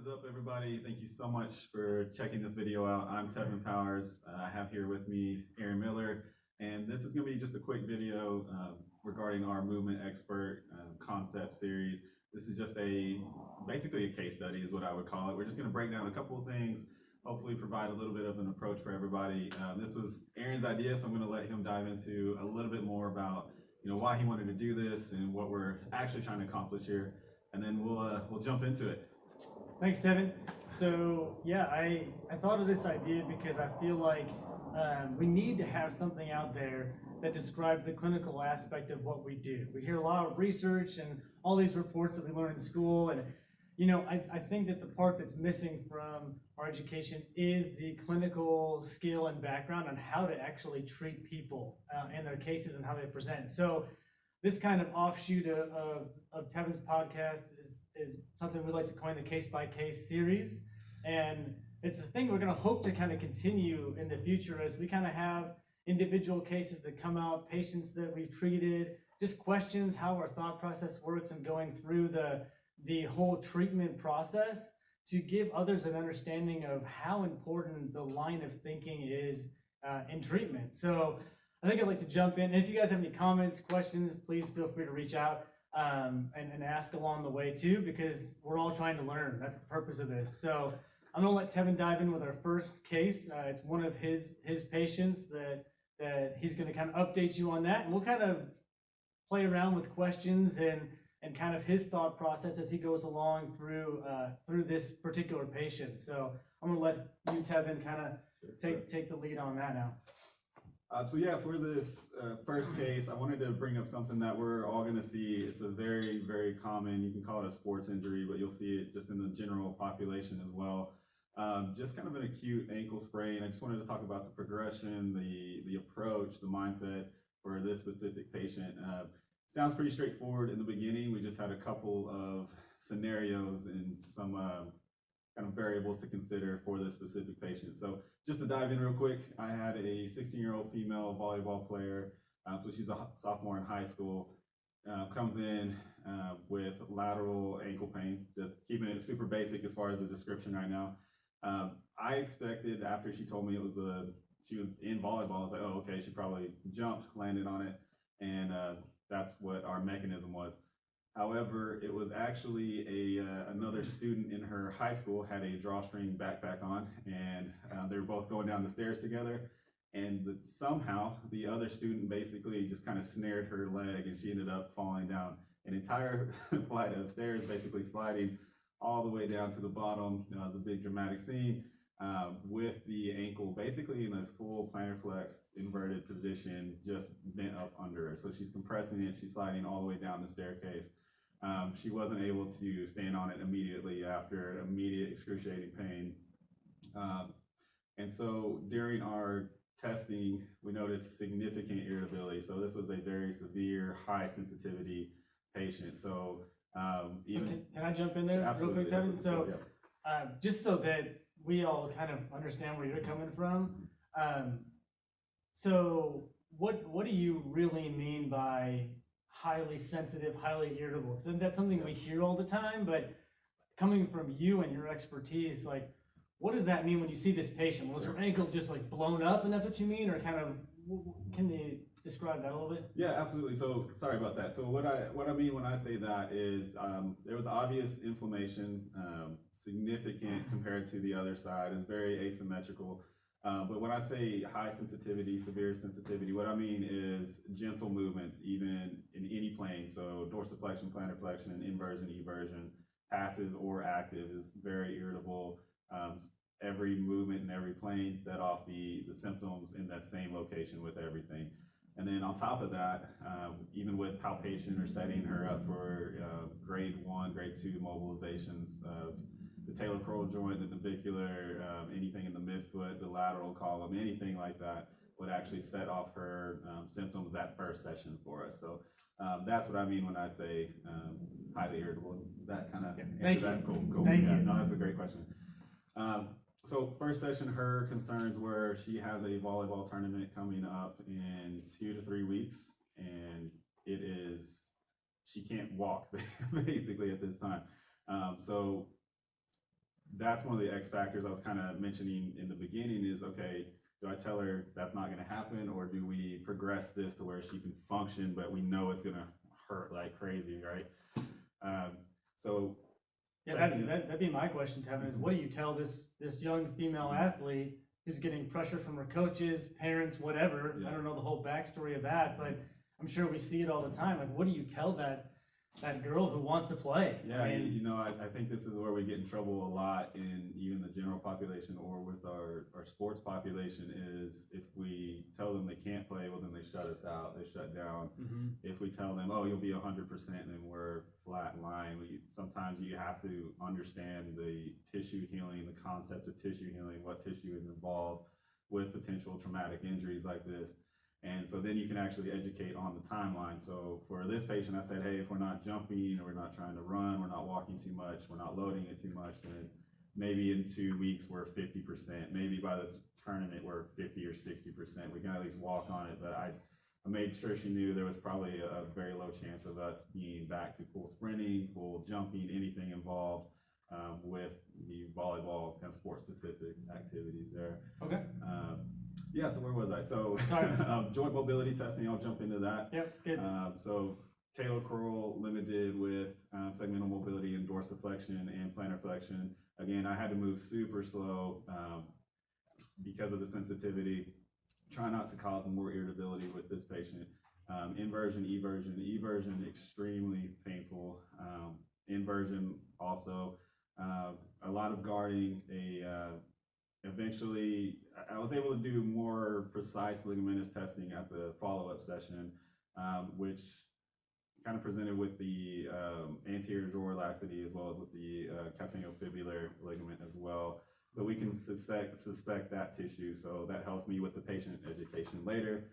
What is up, everybody? Thank you so much for checking this video out. I'm Tevin Powers. I have here with me Aaron Miller, and this is going to be just a quick video regarding our movement expert concept series. This is just basically a case study is what I would call it. We're just going to break down a couple of things, hopefully provide a little bit of an approach for everybody. This was Aaron's idea, so I'm going to let him dive into a little bit more about why he wanted to do this and what we're actually trying to accomplish here, and then we'll jump into it. Thanks, Devin. So yeah, I thought of this idea because I feel like we need to have something out there that describes the clinical aspect of what we do. We hear a lot of research and all these reports that we learn in school, and I think that the part that's missing from our education is the clinical skill and background on how to actually treat people and their cases and how they present. So this kind of offshoot of Tevin's podcast is something we like to coin the case-by-case series. And it's a thing we're going to hope to kind of continue in the future as we kind of have individual cases that come out, patients that we've treated, just questions how our thought process works and going through the whole treatment process to give others an understanding of how important the line of thinking is in treatment. So I think I'd like to jump in. And if you guys have any comments, questions, please feel free to reach out and ask along the way too, because we're all trying to learn. That's the purpose of this. So I'm gonna let Tevin dive in with our first case. It's one of his patients that he's gonna kind of update you on that, and we'll kind of play around with questions and kind of his thought process as he goes along through this particular patient. So I'm gonna let you, Tevin, kind of take the lead on that now. So yeah, for this first case, I wanted to bring up something that we're all going to see. It's a very, very common, you can call it a sports injury, but you'll see it just in the general population as well. Just kind of an acute ankle sprain. I just wanted to talk about the progression, the approach, the mindset for this specific patient. Sounds pretty straightforward in the beginning. We just had a couple of scenarios and some kind of variables to consider for this specific patient. So just to dive in real quick, I had a 16-year-old female volleyball player, so she's a sophomore in high school, comes in with lateral ankle pain, just keeping it super basic as far as the description right now. I expected after she told me she was in volleyball, I was like, oh, okay, she probably jumped, landed on it, and that's what our mechanism was. However, it was actually another student in her high school had a drawstring backpack on, and they were both going down the stairs together, and somehow the other student basically just kind of snared her leg, and she ended up falling down an entire flight of stairs, basically sliding all the way down to the bottom. It was a big dramatic scene with the ankle basically in a full plantar flex inverted position, just bent up under her. So she's compressing it, she's sliding all the way down the staircase. She wasn't able to stand on it immediately after immediate excruciating pain. And so during our testing, we noticed significant irritability. So this was a very severe, high sensitivity patient. So can I jump in there real quick, Tevin? So just so that we all kind of understand where you're coming from. So what do you really mean by highly sensitive, highly irritable? Because that's something we hear all the time, but coming from you and your expertise, like, what does that mean when you see this patient? Was her ankle just like blown up and that's what you mean? Or kind of, can you describe that a little bit? Yeah, absolutely. So sorry about that. So what I mean when I say that is there was obvious inflammation, significant compared to the other side. It's very asymmetrical. But when I say high sensitivity, severe sensitivity, what I mean is gentle movements, even in any plane. So dorsiflexion, plantar flexion, inversion, eversion, passive or active is very irritable. Every movement in every plane set off the symptoms in that same location with everything. And then on top of that, even with palpation or setting her up for grade 1, grade 2 mobilizations of the talocrural joint, the navicular, anything in the midfoot, the lateral column, anything like that would actually set off her symptoms that first session for us. So that's what I mean when I say highly irritable. Does that kind of answer that? Cool. Thank you. No, that's a great question. So first session, her concerns were she has a volleyball tournament coming up in 2 to 3 weeks, and she can't walk basically at this time. So that's one of the X factors I was kind of mentioning in the beginning is, okay, do I tell her that's not gonna happen, or do we progress this to where she can function, but we know it's gonna hurt like crazy, right? So. Yeah, that'd be my question, Tevin, is what do you tell this young female athlete who's getting pressure from her coaches, parents, whatever? Yeah. I don't know the whole backstory of that, but I'm sure we see it all the time. Like, what do you tell that girl who wants to play? Yeah, I mean, I think this is where we get in trouble a lot in even the general population or with our sports population is if we tell them they can't play, well, then they shut us out, they shut down. mhm. If we tell them, oh, you'll be 100%, then we're flat in line. Sometimes you have to understand the tissue healing, the concept of tissue healing, what tissue is involved with potential traumatic injuries like this. And so then you can actually educate on the timeline. So for this patient, I said, hey, if we're not jumping, or we're not trying to run, we're not walking too much, we're not loading it too much, then maybe in 2 weeks we're 50%. Maybe by the tournament we're 50 or 60%. We can at least walk on it. But I made sure she knew there was probably a very low chance of us being back to full sprinting, full jumping, anything involved with the volleyball kind of sport specific activities there. Okay. Yeah, so where was I? So joint mobility testing, I'll jump into that. Yep, good. So talar curl limited with segmental mobility and dorsiflexion and plantar flexion. Again, I had to move super slow because of the sensitivity. Try not to cause more irritability with this patient. Inversion, eversion, extremely painful. Inversion also, a lot of guarding. Eventually, I was able to do more precise ligamentous testing at the follow-up session, which kind of presented with the anterior joint laxity as well as with the calcaneofibular ligament as well. So we can suspect that tissue. So that helps me with the patient education later.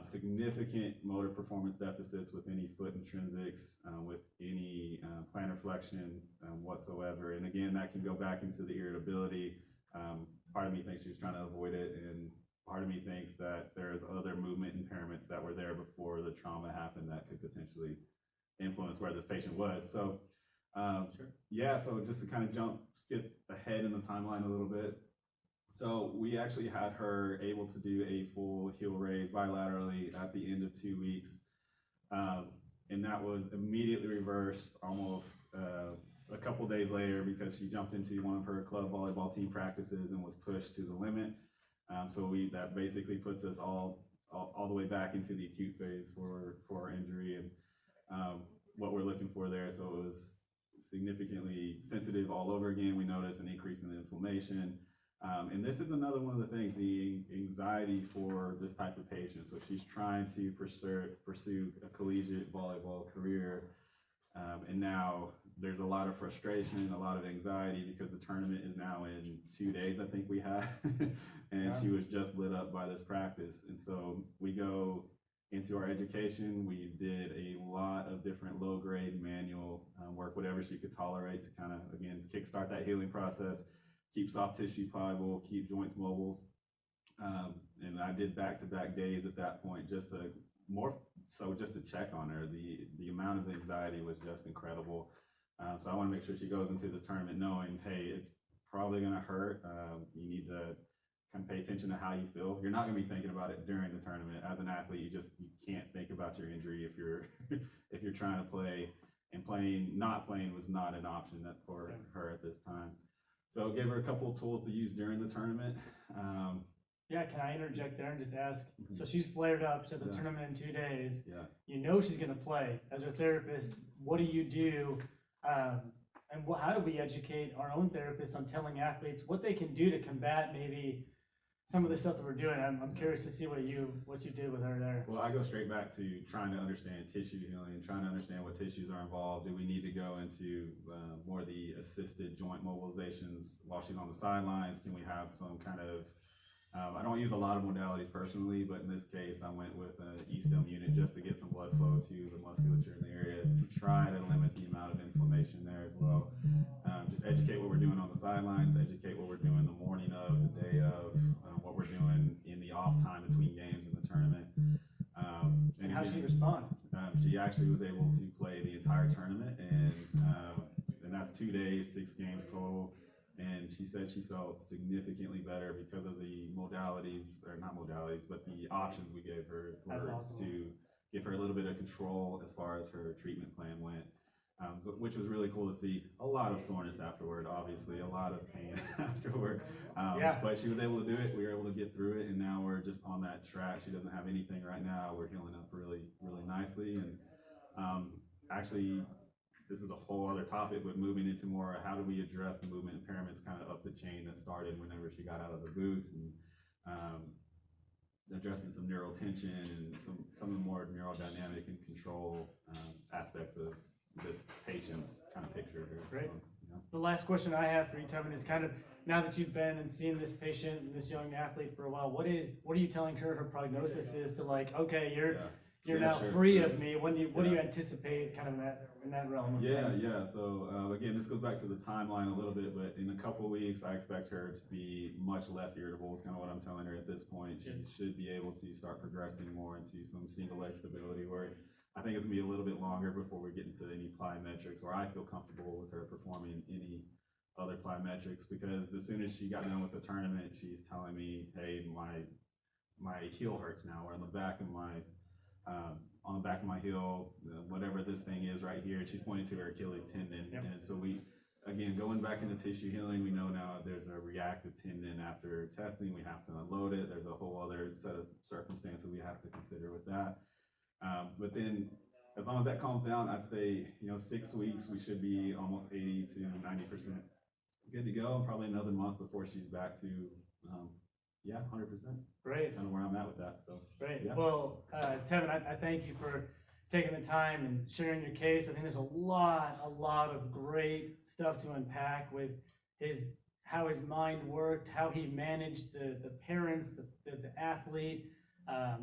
Significant motor performance deficits with any foot intrinsics, with any plantar flexion whatsoever. And again, that can go back into the irritability. Part of me thinks she was trying to avoid it, and part of me thinks that there's other movement impairments that were there before the trauma happened that could potentially influence where this patient was. So, Sure. Yeah, so just to kind of skip ahead in the timeline a little bit. So we actually had her able to do a full heel raise bilaterally at the end of 2 weeks. And that was immediately reversed almost a couple days later because she jumped into one of her club volleyball team practices and was pushed to the limit. So that basically puts us all the way back into the acute phase for our injury and what we're looking for there. So it was significantly sensitive all over again. We noticed an increase in the inflammation. And this is another one of the things, the anxiety for this type of patient. So she's trying to pursue a collegiate volleyball career. And now there's a lot of frustration, a lot of anxiety because the tournament is now in 2 days, I think we have. And she was just lit up by this practice. And so we go into our education. We did a lot of different low grade manual work, whatever she could tolerate to kind of, again, kickstart that healing process, keep soft tissue pliable, keep joints mobile. And I did back-to-back days at that point just to check on her. The amount of anxiety was just incredible. So I want to make sure she goes into this tournament knowing, hey, it's probably going to hurt. You need to kind of pay attention to how you feel. You're not going to be thinking about it during the tournament. As an athlete, you can't think about your injury if you're trying to play, and not playing was not an option for her at this time. So give her a couple of tools to use during the tournament. Yeah, can I interject there and just ask? So she's flared up to the Yeah. tournament in 2 days. Yeah. You know she's going to play. As her therapist, what do you do? And how do we educate our own therapists on telling athletes what they can do to combat maybe some of the stuff that we're doing? I'm curious to see what you did with her there. Well, I go straight back to trying to understand tissue healing, trying to understand what tissues are involved. Do we need to go into more of the assisted joint mobilizations while she's on the sidelines? Can we have some kind of, I don't use a lot of modalities personally, but in this case, I went with an E-stim unit just to get some blood flow to the musculature in the area to try to limit the amount of inflammation there as well. Just educate what we're doing on the sidelines, educate what we're doing the morning of, the day of, what we're doing in the off time between games in the tournament. And how she respond? She actually was able to play the entire tournament, and that's 2 days, 6 games total. And and she said she felt significantly better because of the modalities, or not modalities, but the options we gave her That's for, awesome. to give her a little bit of control as far as her treatment plan went. Which was really cool to see. A lot of soreness afterward, obviously, a lot of pain afterward. Yeah. But she was able to do it. We were able to get through it, and now we're just on that track. She doesn't have anything right now. We're healing up really, really nicely. And actually, this is a whole other topic, but moving into more how do we address the movement impairments kind of up the chain that started whenever she got out of the boots, and addressing some neural tension and some of the more neurodynamic and control aspects of this patient's kind of picture here. Great. So, you know. The last question I have for you, Tevin, is kind of, now that you've been and seen this patient and this young athlete for a while, what are you telling her prognosis is to, like, okay, you're Yeah, now sure, free sure. of me. What do you Yeah. anticipate kind of in that realm of Yeah, things? yeah. So again, this goes back to the timeline a little bit, but in a couple of weeks, I expect her to be much less irritable. Is kind of what I'm telling her at this point. She Good. should be able to start progressing more into some single leg stability work. I think it's gonna be a little bit longer before we get into any plyometrics, or I feel comfortable with her performing any other plyometrics, because as soon as she got done with the tournament, she's telling me, "Hey, my heel hurts now, or on the back of my heel, whatever this thing is right here." She's pointing to her Achilles tendon, Yep. and so we, again, going back into tissue healing, we know now there's a reactive tendon after testing. We have to unload it. There's a whole other set of circumstances we have to consider with that. But then, as long as that calms down, I'd say, 6 weeks, we should be almost 80 to 90% good to go. Probably another month before she's back to, 100%. Great. Kind of where I'm at with that. So Great. Yeah. Well, Tevin, I thank you for taking the time and sharing your case. I think there's a lot of great stuff to unpack with how his mind worked, how he managed the parents, the athlete,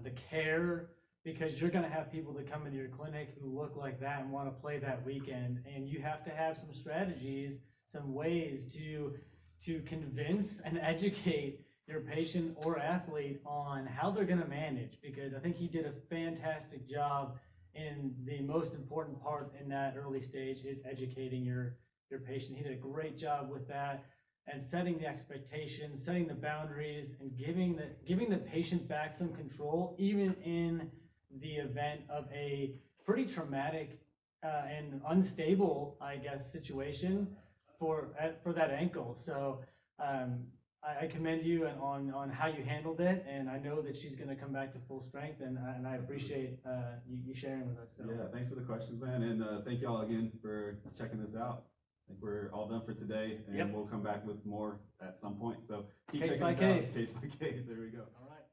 the care, because you're gonna have people that come into your clinic who look like that and wanna play that weekend, and you have to have some strategies, some ways to convince and educate your patient or athlete on how they're gonna manage, because I think he did a fantastic job in the most important part in that early stage is educating your patient. He did a great job with that and setting the expectations, setting the boundaries, and giving the patient back some control, even in the event of a pretty traumatic and unstable, I guess, situation for that ankle. So I commend you on how you handled it, and I know that she's going to come back to full strength, and I appreciate you sharing with us. So. yeah, thanks for the questions, man, and thank y'all again for checking this out. I think we're all done for today, and Yep. we'll come back with more at some point. So keep Case checking by this out. case. Case by case. There we go. All right.